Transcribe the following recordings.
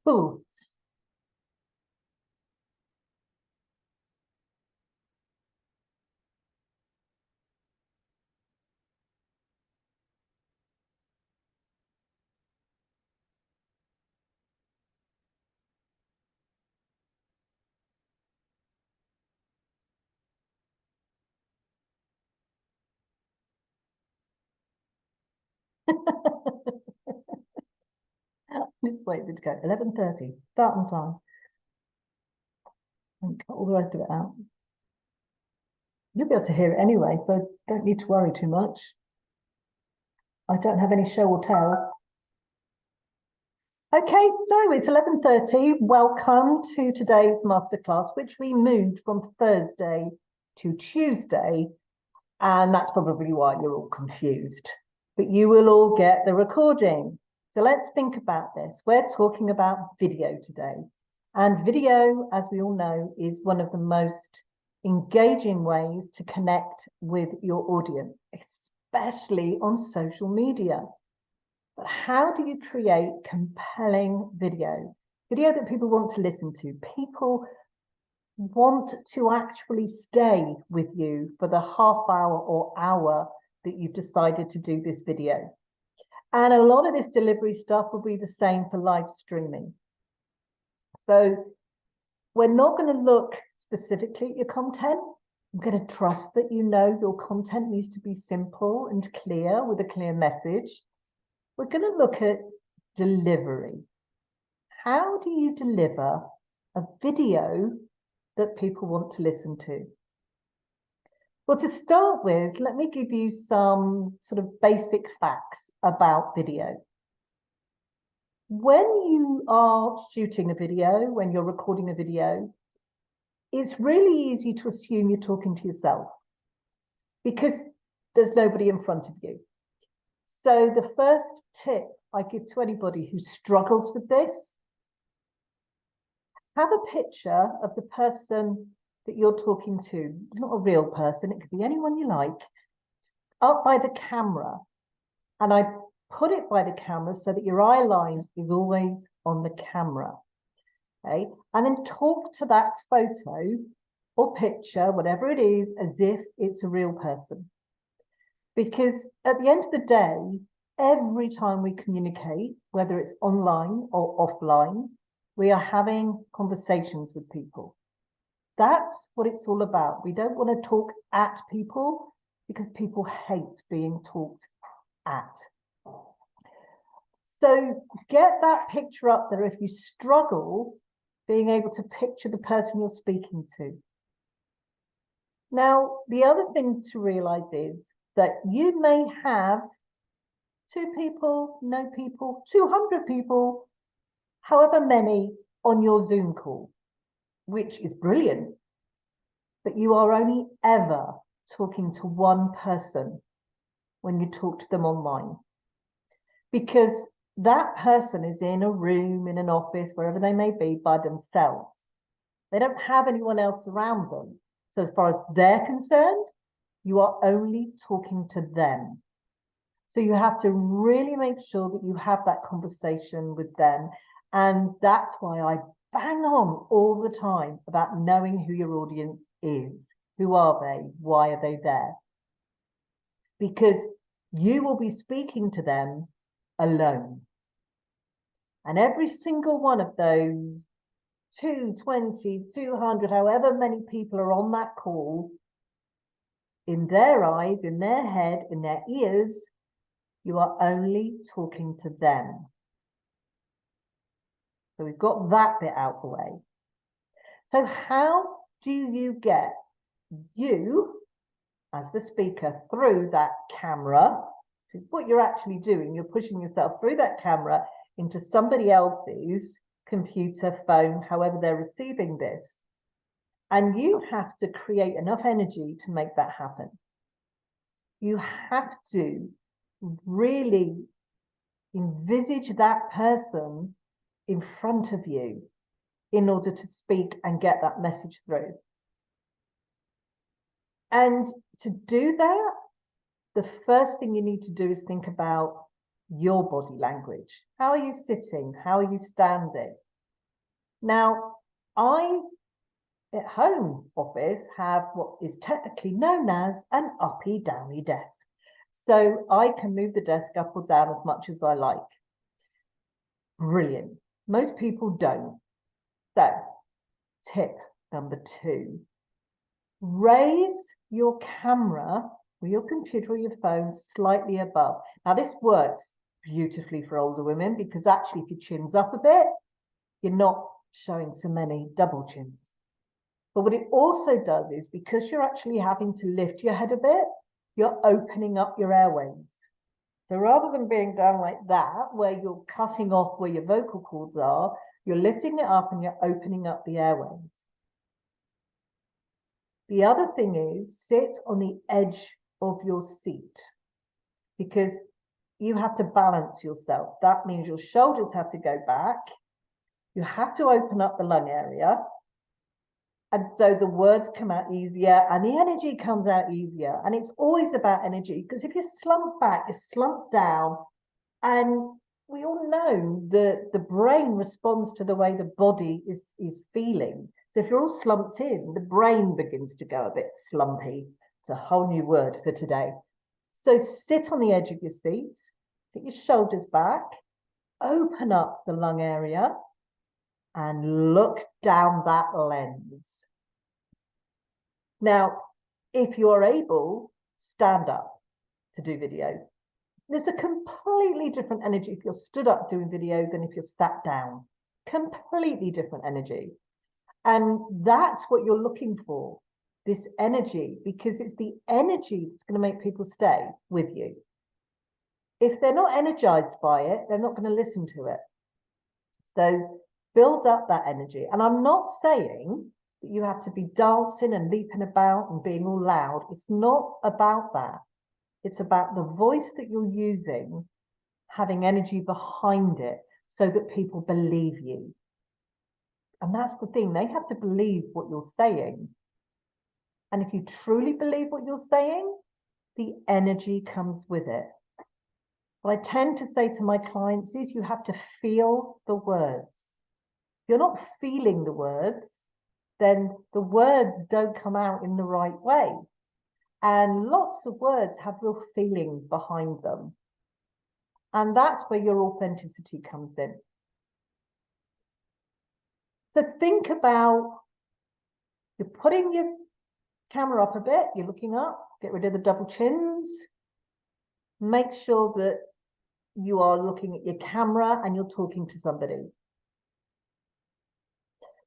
Ooh. Just wait to go. 11:30. Start on time. And cut all the rest of it out. You'll be able to hear it anyway, so don't need to worry too much. I don't have any show or tell. Okay, so it's 11:30. Welcome to today's masterclass, which we moved from Thursday to Tuesday. And that's probably why you're all confused. But you will all get the recording. So let's think about this. We're talking about video today. And video, as we all know, is one of the most engaging ways to connect with your audience, especially on social media. But how do you create compelling video? Video that people want to listen to. People want to actually stay with you for the half hour or hour that you've decided to do this video. And a lot of this delivery stuff will be the same for live streaming. So we're not going to look specifically at your content. I'm going to trust that you know your content needs to be simple and clear with a clear message. We're going to look at delivery. How do you deliver a video that people want to listen to? Well, to start with, let me give you some sort of basic facts about video. When you are shooting a video, when you're recording a video, it's really easy to assume you're talking to yourself because there's nobody in front of you. So the first tip I give to anybody who struggles with this, have a picture of the person that you're talking to, not a real person, it could be anyone you like, up by the camera. And I put it by the camera so that your eye line is always on the camera. Okay, and then talk to that photo or picture, whatever it is, as if it's a real person. Because at the end of the day, every time we communicate, whether it's online or offline, we are having conversations with people. That's what it's all about. We don't want to talk at people because people hate being talked at. So get that picture up there if you struggle being able to picture the person you're speaking to. Now, the other thing to realize is that you may have 2 people, no people, 200 people, however many on your Zoom call, which is brilliant, but you are only ever talking to one person when you talk to them online, because that person is in a room, in an office, wherever they may be, by themselves. They don't have anyone else around them. So as far as they're concerned, you are only talking to them. So you have to really make sure that you have that conversation with them. And that's why I bang on all the time about knowing who your audience is. Who are they? Why are they there? Because you will be speaking to them alone. And every single one of those 220, 200, however many people are on that call, in their eyes, in their head, in their ears, you are only talking to them. So we've got that bit out the way. So how do you get you, as the speaker, through that camera? What you're actually doing, you're pushing yourself through that camera into somebody else's computer, phone, however they're receiving this. And you have to create enough energy to make that happen. You have to really envisage that person in front of you in order to speak and get that message through. And to do that, the first thing you need to do is think about your body language. How are you sitting? How are you standing? Now, I, at home office, have what is technically known as an uppy-downy desk. So I can move the desk up or down as much as I like. Brilliant. Most people don't. So, tip number 2, raise your camera or your computer or your phone slightly above. Now, this works beautifully for older women because actually if your chin's up a bit, you're not showing so many double chins. But what it also does is because you're actually having to lift your head a bit, you're opening up your airways. So rather than being down like that, where you're cutting off where your vocal cords are, you're lifting it up and you're opening up the airways. The other thing is sit on the edge of your seat because you have to balance yourself. That means your shoulders have to go back. You have to open up the lung area. And so the words come out easier and the energy comes out easier. And it's always about energy because if you're slumped back, you're slumped down. And we all know that the brain responds to the way the body is feeling. So if you're all slumped in, the brain begins to go a bit slumpy. It's a whole new word for today. So sit on the edge of your seat, get your shoulders back, open up the lung area, and look down that lens. Now, if you are able, stand up to do video. There's a completely different energy if you're stood up doing video than if you're sat down. Completely different energy. And that's what you're looking for, this energy, because it's the energy that's going to make people stay with you. If they're not energized by it, they're not going to listen to it. So build up that energy. And I'm not saying that you have to be dancing and leaping about and being all loud. It's not about that. It's about the voice that you're using, having energy behind it so that people believe you. And that's the thing, they have to believe what you're saying. And if you truly believe what you're saying, the energy comes with it. What I tend to say to my clients is you have to feel the words. If you're not feeling the words, then the words don't come out in the right way. And lots of words have real feeling behind them. And that's where your authenticity comes in. So think about, you're putting your camera up a bit, you're looking up, get rid of the double chins. Make sure that you are looking at your camera and you're talking to somebody.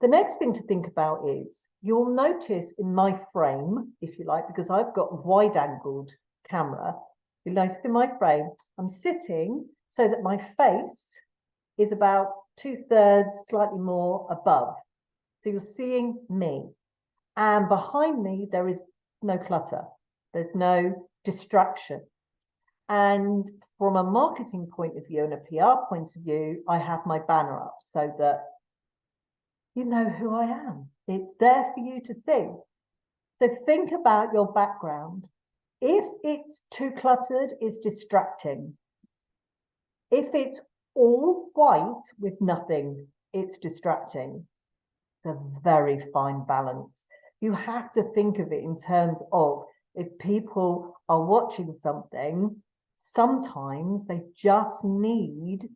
The next thing to think about is, you'll notice in my frame, if you like, because I've got wide-angled camera, you'll notice in my frame, I'm sitting so that my face is about 2/3, slightly more above. So you're seeing me. And behind me, there is no clutter. There's no distraction. And from a marketing point of view and a PR point of view, I have my banner up so that you know who I am. It's there for you to see. So think about your background. If it's too cluttered, it's distracting. If it's all white with nothing, it's distracting. It's a very fine balance. You have to think of it in terms of, if people are watching something, sometimes they just need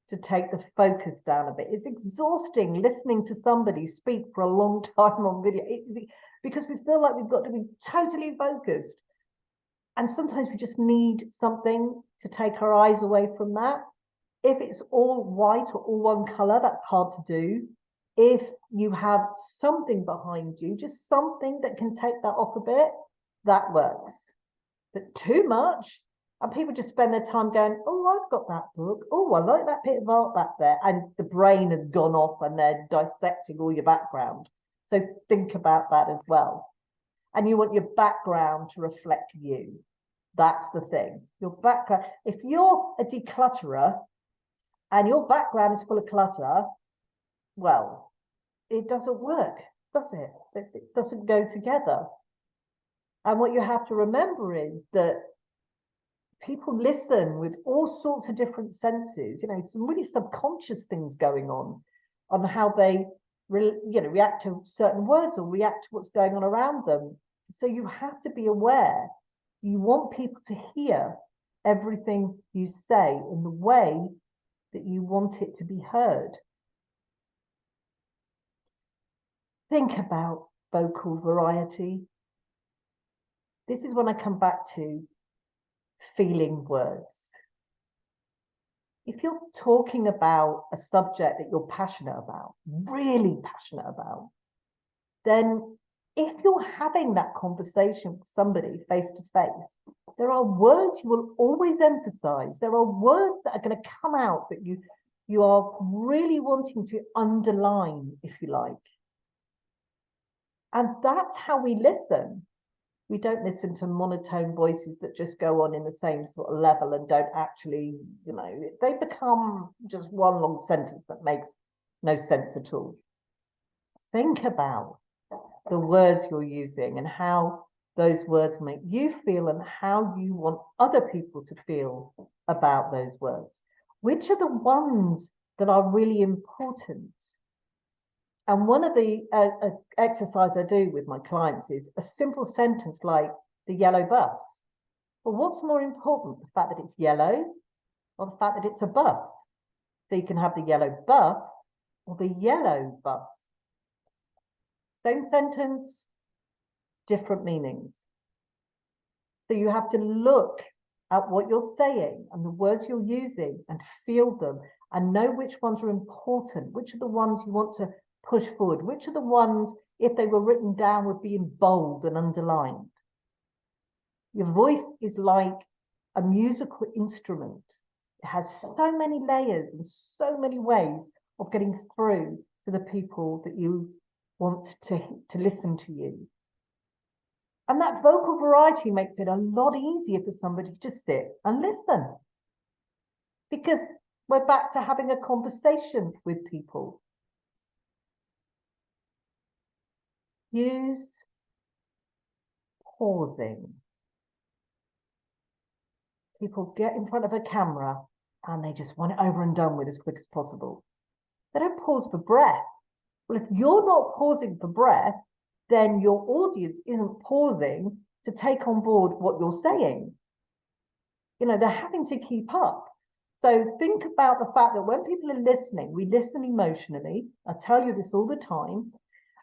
to take the focus down a bit. It's exhausting listening to somebody speak for a long time on video because we feel like we've got to be totally focused. And sometimes we just need something to take our eyes away from that. If it's all white or all one color, that's hard to do. If you have something behind you, just something that can take that off a bit, that works. But too much, and people just spend their time going, oh, I've got that book. Oh, I like that bit of art back there. And the brain has gone off and they're dissecting all your background. So think about that as well. And you want your background to reflect you. That's the thing. Your background, if you're a declutterer and your background is full of clutter, well, it doesn't work, does it? It doesn't go together. And what you have to remember is that people listen with all sorts of different senses, some really subconscious things going on how they react to certain words or react to what's going on around them. So you have to be aware. You want people to hear everything you say in the way that you want it to be heard. Think about vocal variety. This is when I come back to feeling words. If you're talking about a subject that you're passionate about, really passionate about, then if you're having that conversation with somebody face to face, there are words you will always emphasize. There are words that are going to come out that you are really wanting to underline, if you like. And that's how we listen. We don't listen to monotone voices that just go on in the same sort of level and don't actually, they become just one long sentence that makes no sense at all. Think about the words you're using and how those words make you feel and how you want other people to feel about those words. Which are the ones that are really important? And one of the exercises I do with my clients is a simple sentence like the yellow bus. Well, what's more important, the fact that it's yellow or the fact that it's a bus? So you can have the yellow bus or the yellow bus. Same sentence, different meanings. So you have to look at what you're saying and the words you're using and feel them and know which ones are important, which are the ones you want to push forward, which are the ones, if they were written down, would be in bold and underlined. Your voice is like a musical instrument. It has so many layers and so many ways of getting through to the people that you want to listen to you. And that vocal variety makes it a lot easier for somebody to sit and listen. Because we're back to having a conversation with people. Use pausing. People get in front of a camera and they just want it over and done with as quick as possible. They don't pause for breath. Well, if you're not pausing for breath, then your audience isn't pausing to take on board what you're saying. They're having to keep up. So think about the fact that when people are listening, we listen emotionally. I tell you this all the time.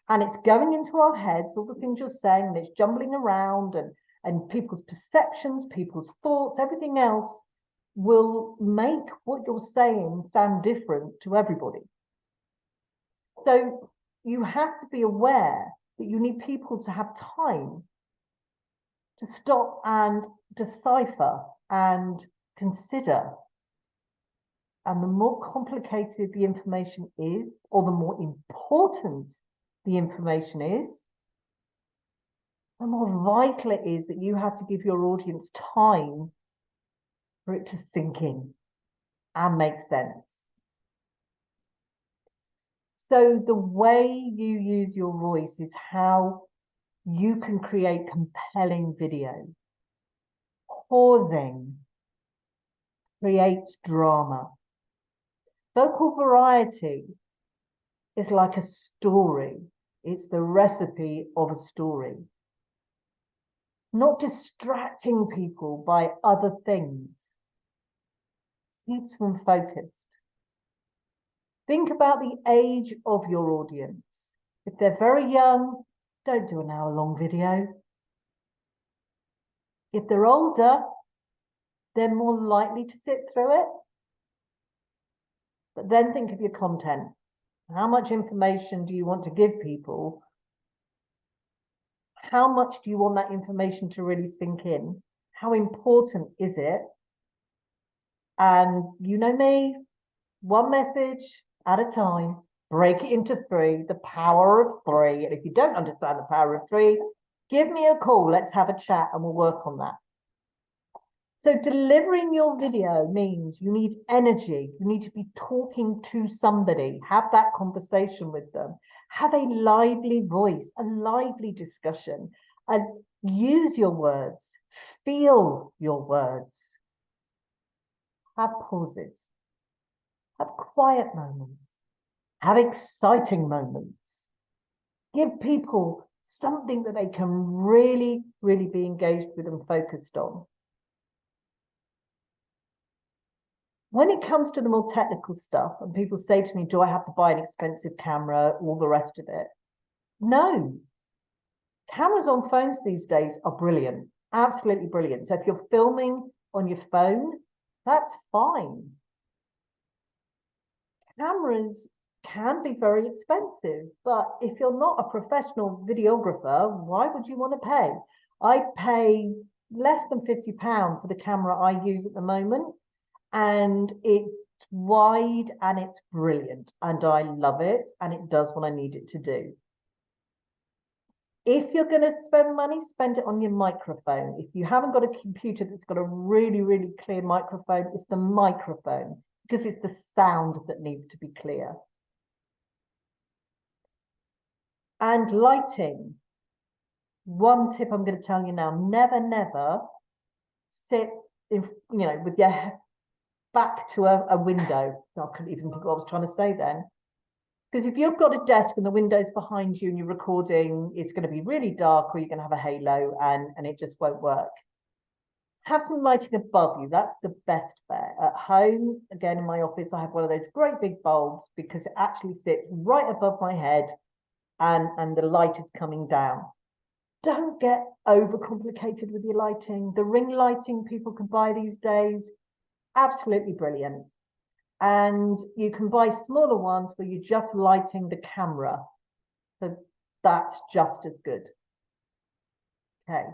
And it's going into our heads, all the things you're saying, and it's jumbling around, and people's perceptions, people's thoughts, everything else will make what you're saying sound different to everybody. So you have to be aware that you need people to have time to stop and decipher and consider. And the more complicated the information is, or the more important the information is, the more vital it is that you have to give your audience time for it to sink in and make sense. So the way you use your voice is how you can create compelling video. Pausing creates drama. Vocal variety is like a story. It's the recipe of a story. Not distracting people by other things. Keeps them focused. Think about the age of your audience. If they're very young, don't do an hour-long video. If they're older, they're more likely to sit through it. But then think of your content. How much information do you want to give people? How much do you want that information to really sink in? How important is it? And you know me, one message at a time, break it into 3, the power of 3. And if you don't understand the power of 3, give me a call, let's have a chat and we'll work on that. So delivering your video means you need energy. You need to be talking to somebody, have that conversation with them, have a lively voice, a lively discussion, and use your words, feel your words. have pauses, have quiet moments, have exciting moments. Give people something that they can really, really be engaged with and focused on. When it comes to the more technical stuff, and people say to me, do I have to buy an expensive camera, all the rest of it? No. Cameras on phones these days are brilliant, absolutely brilliant. So if you're filming on your phone, that's fine. Cameras can be very expensive, but if you're not a professional videographer, why would you want to pay? I pay less than £50 for the camera I use at the moment, and it's wide and it's brilliant, and I love it, and it does what I need it to do. If you're going to spend money, spend it on your microphone. If you haven't got a computer that's got a really, really clear microphone, it's the microphone, because it's the sound that needs to be clear. And lighting. One tip I'm going to tell you now, never sit in, with your back to a window. I couldn't even think what I was trying to say then. Because if you've got a desk and the window's behind you and you're recording, it's going to be really dark, or you're going to have a halo and it just won't work. Have some lighting above you. That's the best bet. At home, again, in my office, I have one of those great big bulbs because it actually sits right above my head and the light is coming down. Don't get overcomplicated with your lighting. The ring lighting people can buy these days, absolutely brilliant. And you can buy smaller ones where you're just lighting the camera. So that's just as good. Okay.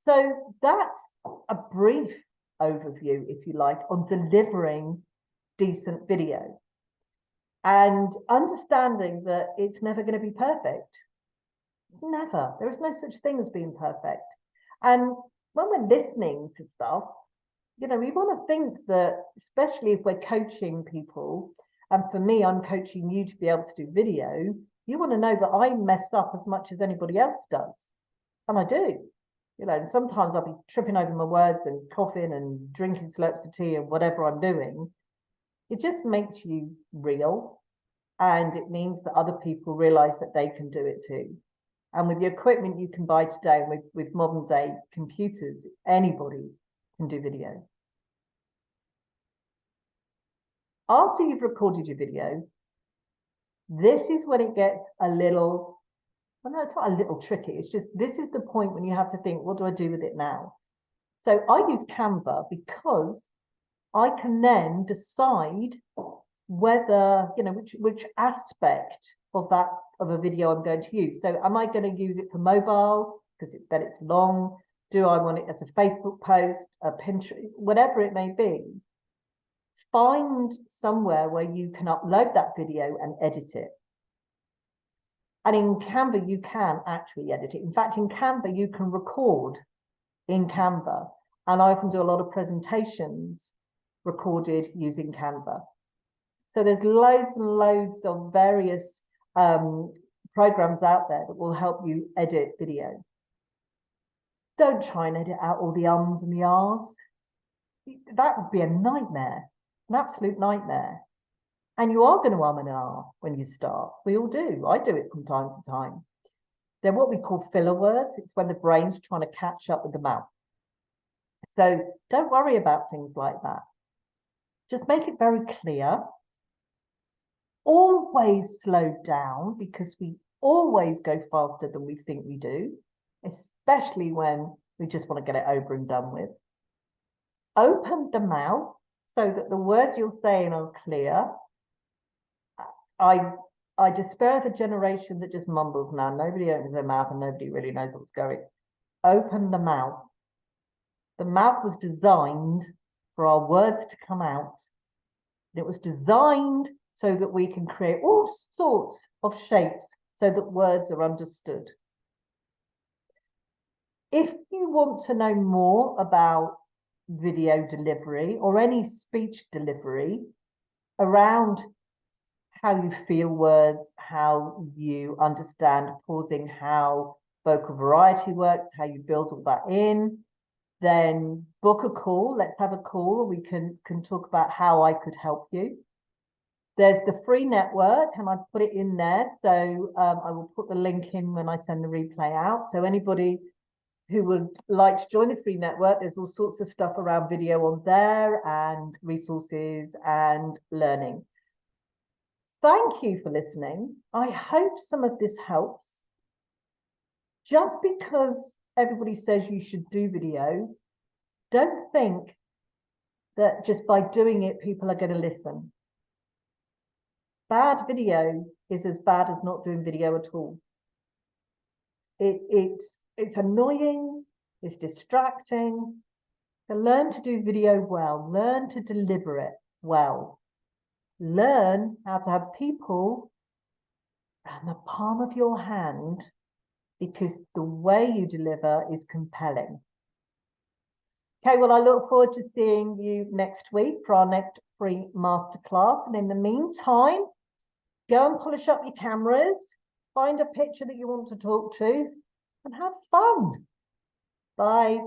So that's a brief overview, if you like, on delivering decent video and understanding that it's never going to be perfect. Never. There is no such thing as being perfect. And when we're listening to stuff, we want to think that, especially if we're coaching people, and for me, I'm coaching you to be able to do video, you want to know that I mess up as much as anybody else does. And I do. Sometimes I'll be tripping over my words and coughing and drinking slurps of tea and whatever I'm doing. It just makes you real. And it means that other people realize that they can do it too. And with the equipment you can buy today, with modern day computers, anybody can do video. After you've recorded your video, this is when it gets a little, well, no, it's not a little tricky. It's just, this is the point when you have to think, what do I do with it now? So I use Canva because I can then decide whether, which aspect of a video I'm going to use. So am I going to use it for mobile because then it's long? Do I want it as a Facebook post, a Pinterest, whatever it may be? Find somewhere where you can upload that video and edit it. And in Canva, you can actually edit it. In fact, in Canva, you can record in Canva. And I often do a lot of presentations recorded using Canva. So there's loads and loads of various programs out there that will help you edit video. Don't try and edit out all the ums and the ahs. That would be a nightmare, an absolute nightmare. And you are going to and ah when you start. We all do. I do it from time to time. They're what we call filler words. It's when the brain's trying to catch up with the mouth. So don't worry about things like that. Just make it very clear. Always slow down, because we always go faster than we think we do, especially when we just want to get it over and done with. Open the mouth so that the words you're saying are clear. I despair of the generation that just mumbles now. Nobody opens their mouth and nobody really knows what's going. Open the mouth. The mouth was designed for our words to come out. It was designed so that we can create all sorts of shapes so that words are understood. If you want to know more about video delivery or any speech delivery around how you feel words, how you understand pausing, how vocal variety works, how you build all that in, then book a call. Let's have a call. We can talk about how I could help you. There's the free network, and I put it in there. So I will put the link in when I send the replay out. So anybody who would like to join the free network, there's all sorts of stuff around video on there and resources and learning. Thank you for listening. I hope some of this helps. Just because everybody says you should do video, don't think that just by doing it, people are going to listen. Bad video is as bad as not doing video at all. It's annoying, it's distracting. So learn to do video well, learn to deliver it well. Learn how to have people around the palm of your hand, because the way you deliver is compelling. Okay, well, I look forward to seeing you next week for our next free masterclass. And in the meantime, go and polish up your cameras, find a picture that you want to talk to, and have fun. Bye.